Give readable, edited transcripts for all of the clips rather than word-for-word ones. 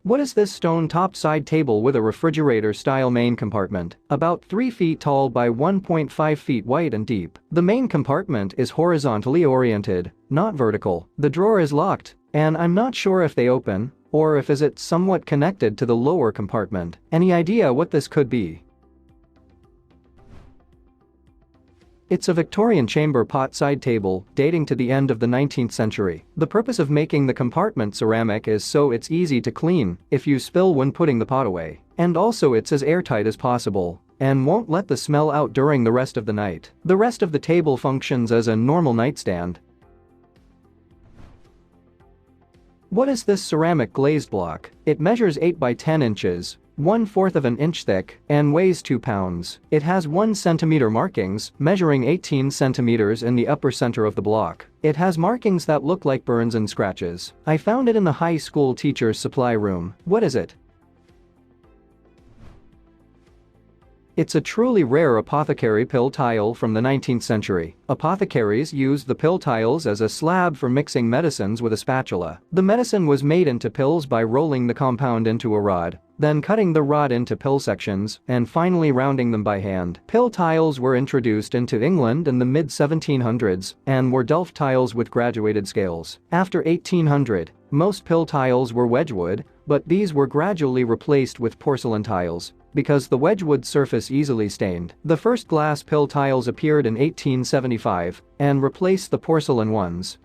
What is this stone-topped side table with a refrigerator-style main compartment, about 3 feet tall by 1.5 feet wide and deep? The main compartment is horizontally oriented, not vertical. The drawer is locked, and I'm not sure if they open, or if is it somewhat connected to the lower compartment. Any idea what this could be? It's a Victorian chamber pot side table dating to the end of the 19th century. The purpose of making the compartment ceramic is so it's easy to clean if you spill when putting the pot away. And also it's as airtight as possible and won't let the smell out during the rest of the night. The rest of the table functions as a normal nightstand. What is this ceramic glazed block? It measures 8 by 10 inches. 1/4 of an inch thick, and weighs 2 pounds. It has 1 centimeter markings, measuring 18 centimeters in the upper center of the block. It has markings that look like burns and scratches. I found it in the high school teacher's supply room. What is it? It's a truly rare apothecary pill tile from the 19th century. Apothecaries used the pill tiles as a slab for mixing medicines with a spatula. The medicine was made into pills by rolling the compound into a rod, then cutting the rod into pill sections, and finally rounding them by hand. Pill tiles were introduced into England in the mid-1700s and were Delft tiles with graduated scales. After 1800, most pill tiles were Wedgwood, but these were gradually replaced with porcelain tiles because the Wedgwood surface easily stained. The first glass pill tiles appeared in 1875 and replaced the porcelain ones.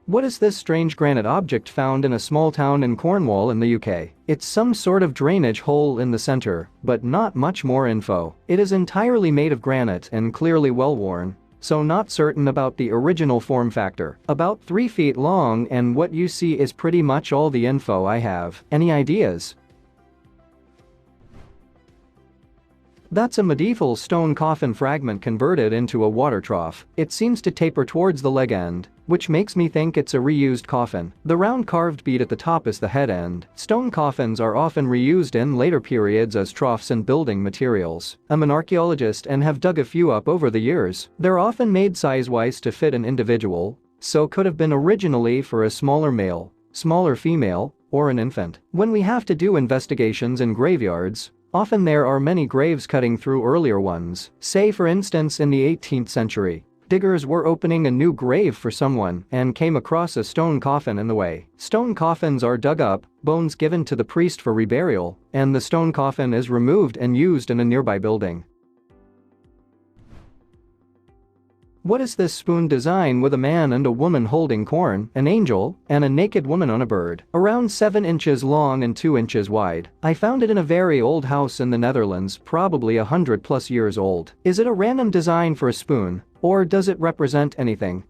What is this strange granite object found in a small town in Cornwall in the UK? It's some sort of drainage hole in the center, but not much more info. It is entirely made of granite and clearly well worn, so not certain about the original form factor. About 3 feet long, and what you see is pretty much all the info I have. Any ideas? That's a medieval stone coffin fragment converted into a water trough. It seems to taper towards the leg end, which makes me think it's a reused coffin. The round carved bead at the top is the head end. Stone coffins are often reused in later periods as troughs and building materials. I'm an archaeologist and have dug a few up over the years. They're often made size-wise to fit an individual, so could have been originally for a smaller male, smaller female, or an infant. When we have to do investigations in graveyards, often there are many graves cutting through earlier ones. Say for instance in the 18th century, diggers were opening a new grave for someone and came across a stone coffin in the way. Stone coffins are dug up, bones given to the priest for reburial, and the stone coffin is removed and used in a nearby building. What is this spoon design with a man and a woman holding corn, an angel, and a naked woman on a bird? Around 7 inches long and 2 inches wide. I found it in a very old house in the Netherlands, probably 100+ years old. Is it a random design for a spoon, or does it represent anything?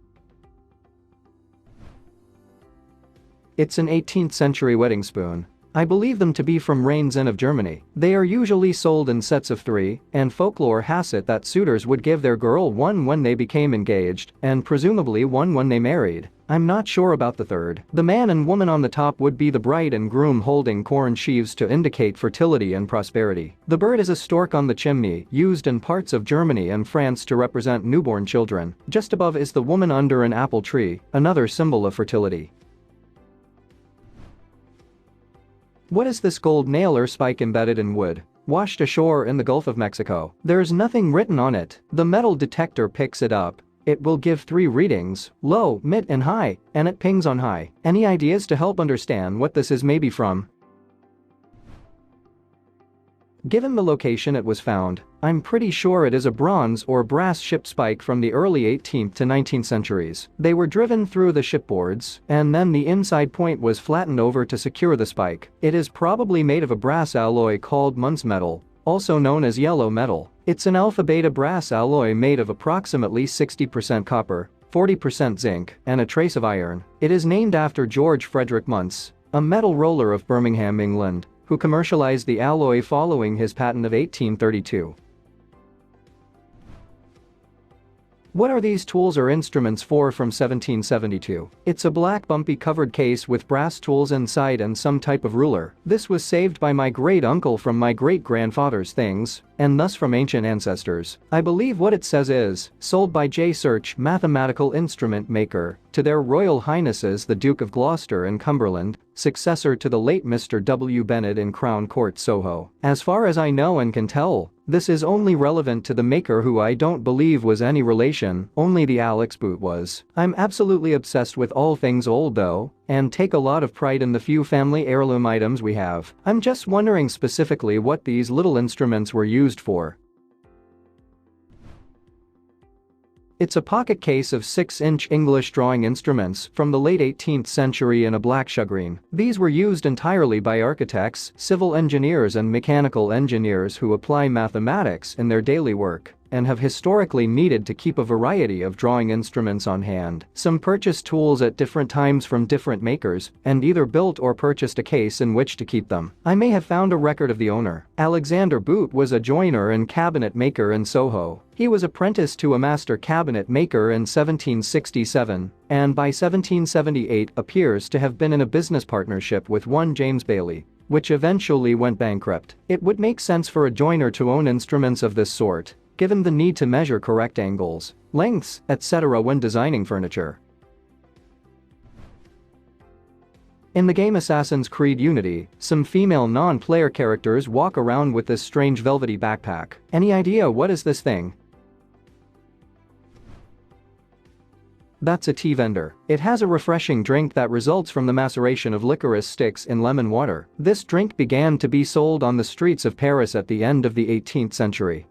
It's an 18th century wedding spoon. I believe them to be from Rheinzen of Germany. They are usually sold in sets of 3, and folklore has it that suitors would give their girl one when they became engaged, and presumably one when they married. I'm not sure about the third. The man and woman on the top would be the bride and groom holding corn sheaves to indicate fertility and prosperity. The bird is a stork on the chimney, used in parts of Germany and France to represent newborn children. Just above is the woman under an apple tree, another symbol of fertility. What is this gold nailer spike embedded in wood, washed ashore in the Gulf of Mexico? There's nothing written on it. The metal detector picks it up. It will give 3 readings, low, mid and high, and it pings on high. Any ideas to help understand what this is maybe from? Given the location it was found, I'm pretty sure it is a bronze or brass ship spike from the early 18th to 19th centuries. They were driven through the shipboards, and then the inside point was flattened over to secure the spike. It is probably made of a brass alloy called Muntz metal, also known as yellow metal. It's an alpha-beta brass alloy made of approximately 60% copper, 40% zinc, and a trace of iron. It is named after George Frederick Muntz, a metal roller of Birmingham, England, who commercialized the alloy following his patent of 1832. What are these tools or instruments for from 1772? It's a black bumpy covered case with brass tools inside and some type of ruler. This was saved by my great-uncle from my great-grandfather's things, and thus from ancient ancestors. I believe what it says is, sold by J. Search, mathematical instrument maker, to their Royal Highnesses the Duke of Gloucester and Cumberland, successor to the late Mr. W. Bennett in Crown Court, Soho. As far as I know and can tell, this is only relevant to the maker, who I don't believe was any relation, only the Alex boot was. I'm absolutely obsessed with all things old though, and take a lot of pride in the few family heirloom items we have. I'm just wondering specifically what these little instruments were used for. It's a pocket case of 6-inch English drawing instruments from the late 18th century in a black shagreen. These were used entirely by architects, civil engineers and mechanical engineers who apply mathematics in their daily work and have historically needed to keep a variety of drawing instruments on hand. Some purchased tools at different times from different makers and either built or purchased a case in which to keep them. I may have found a record of the owner. Alexander Boot was a joiner and cabinet maker in Soho. He was apprenticed to a master cabinet maker in 1767 and by 1778 appears to have been in a business partnership with one James Bailey, which eventually went bankrupt. It would make sense for a joiner to own instruments of this sort, given the need to measure correct angles, lengths, etc. when designing furniture. In the game Assassin's Creed Unity, some female non-player characters walk around with this strange velvety backpack. Any idea what is this thing? That's a tea vendor. It has a refreshing drink that results from the maceration of licorice sticks in lemon water. This drink began to be sold on the streets of Paris at the end of the 18th century.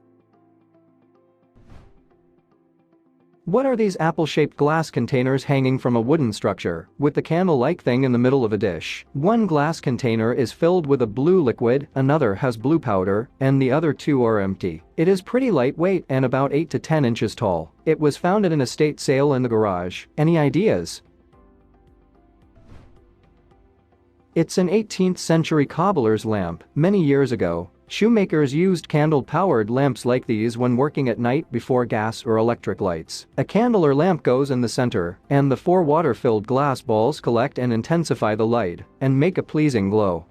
What are these apple-shaped glass containers hanging from a wooden structure, with the candle-like thing in the middle of a dish? One glass container is filled with a blue liquid, another has blue powder, and the other two are empty. It is pretty lightweight and about 8 to 10 inches tall. It was found at an estate sale in the garage. Any ideas? It's an 18th century cobbler's lamp. Many years ago, shoemakers used candle-powered lamps like these when working at night before gas or electric lights. A candle or lamp goes in the center, and the 4 water-filled glass balls collect and intensify the light and make a pleasing glow.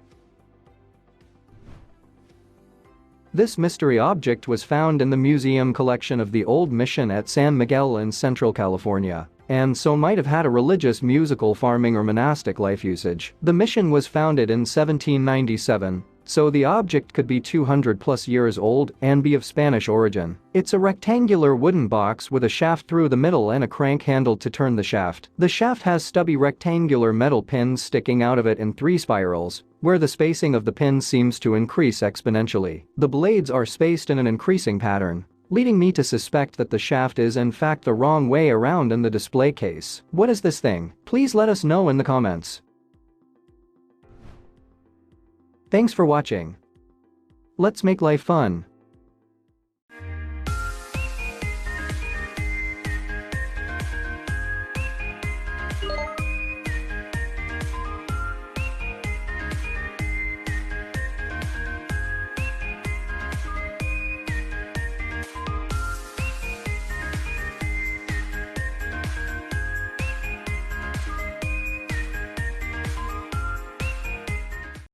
This mystery object was found in the museum collection of the Old Mission at San Miguel in Central California, and so might have had a religious, musical, farming or monastic life usage. The mission was founded in 1797. So the object could be 200 plus years old and be of Spanish origin. It's a rectangular wooden box with a shaft through the middle and a crank handle to turn the shaft. The shaft has stubby rectangular metal pins sticking out of it in 3 spirals, where the spacing of the pins seems to increase exponentially. The blades are spaced in an increasing pattern, leading me to suspect that the shaft is in fact the wrong way around in the display case. What is this thing? Please let us know in the comments. Thanks for watching. Let's make life fun.